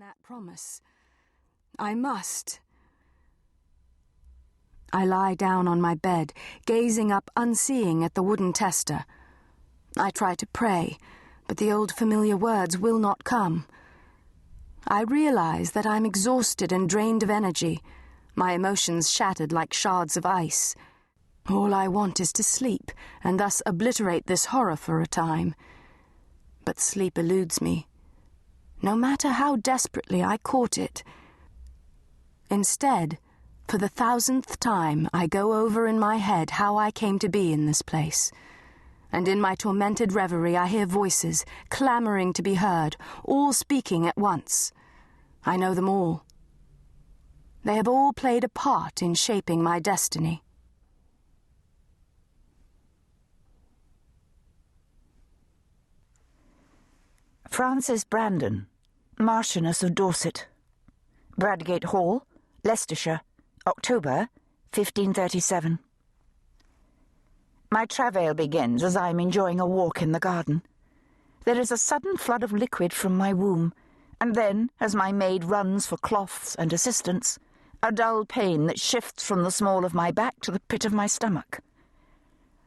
that promise. I must. I lie down on my bed, gazing up unseeing at the wooden tester. I try to pray, but the old familiar words will not come. I realize that I'm exhausted and drained of energy, my emotions shattered like shards of ice. All I want is to sleep, and thus obliterate this horror for a time. But sleep eludes me, no matter how desperately I court it. Instead, for the 1000th time, I go over in my head how I came to be in this place. And in my tormented reverie I hear voices, clamoring to be heard, all speaking at once. I know them all. They have all played a part in shaping my destiny. Frances Brandon, Marchioness of Dorset. Bradgate Hall, Leicestershire, October, 1537. My travail begins as I am enjoying a walk in the garden. There is a sudden flood of liquid from my womb, and then, as my maid runs for cloths and assistance, a dull pain that shifts from the small of my back to the pit of my stomach.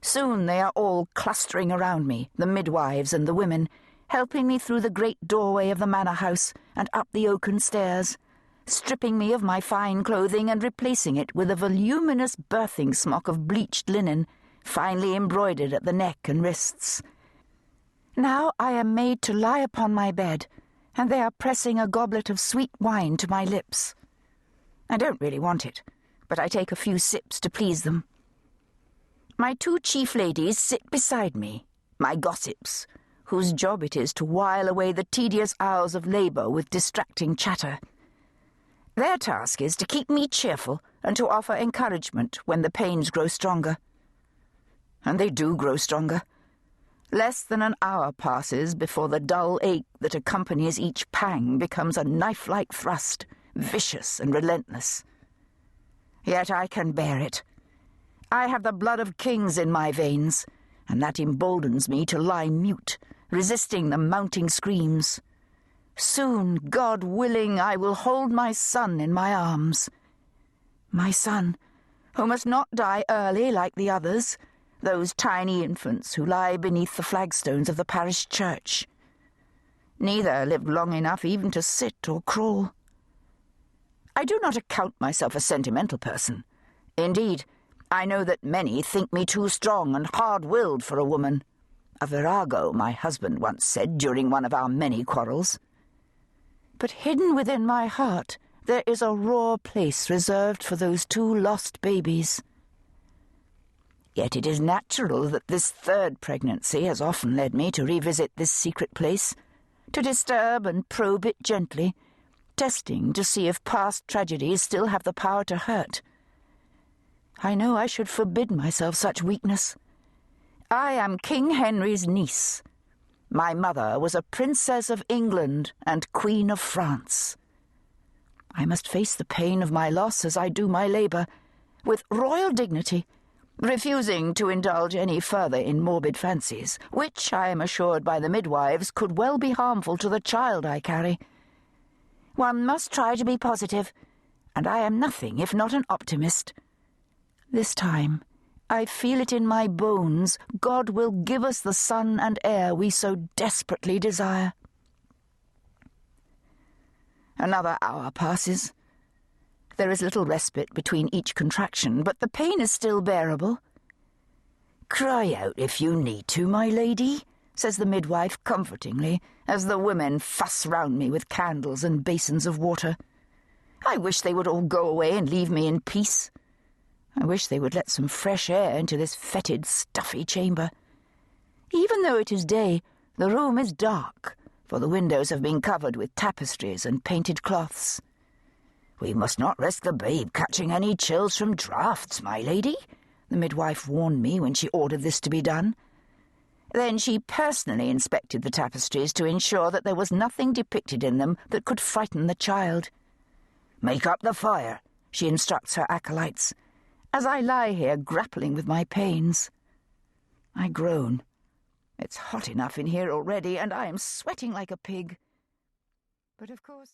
Soon they are all clustering around me, the midwives and the women, helping me through the great doorway of the manor house and up the oaken stairs, stripping me of my fine clothing and replacing it with a voluminous birthing smock of bleached linen, finely embroidered at the neck and wrists. Now I am made to lie upon my bed, and they are pressing a goblet of sweet wine to my lips. I don't really want it, but I take a few sips to please them. My two chief ladies sit beside me, my gossips, whose job it is to while away the tedious hours of labour with distracting chatter. Their task is to keep me cheerful and to offer encouragement when the pains grow stronger. And they do grow stronger. Less than an hour passes before the dull ache that accompanies each pang becomes a knife-like thrust, vicious and relentless. Yet I can bear it. I have the blood of kings in my veins, and that emboldens me to lie mute, resisting the mounting screams. Soon, God willing, I will hold my son in my arms. My son, who must not die early like the others, those tiny infants who lie beneath the flagstones of the parish church. Neither lived long enough even to sit or crawl. I do not account myself a sentimental person. Indeed, I know that many think me too strong and hard-willed for a woman. A virago, my husband once said during one of our many quarrels. But hidden within my heart there is a raw place reserved for those two lost babies. Yet it is natural that this third pregnancy has often led me to revisit this secret place, to disturb and probe it gently, testing to see if past tragedies still have the power to hurt. I know I should forbid myself such weakness. I am King Henry's niece. My mother was a Princess of England and Queen of France. I must face the pain of my loss as I do my labour, with royal dignity, refusing to indulge any further in morbid fancies, which, I am assured by the midwives, could well be harmful to the child I carry. One must try to be positive, and I am nothing if not an optimist. This time, I feel it in my bones, God will give us the son and heir we so desperately desire. Another hour passes. There is little respite between each contraction, but the pain is still bearable. "Cry out if you need to, my lady," says the midwife comfortingly, as the women fuss round me with candles and basins of water. I wish they would all go away and leave me in peace. I wish they would let some fresh air into this fetid, stuffy chamber. Even though it is day, the room is dark, for the windows have been covered with tapestries and painted cloths. "We must not risk the babe catching any chills from draughts, my lady," the midwife warned me when she ordered this to be done. Then she personally inspected the tapestries to ensure that there was nothing depicted in them that could frighten the child. "Make up the fire," she instructs her acolytes, as I lie here grappling with my pains. I groan. It's hot enough in here already, and I am sweating like a pig. But of course...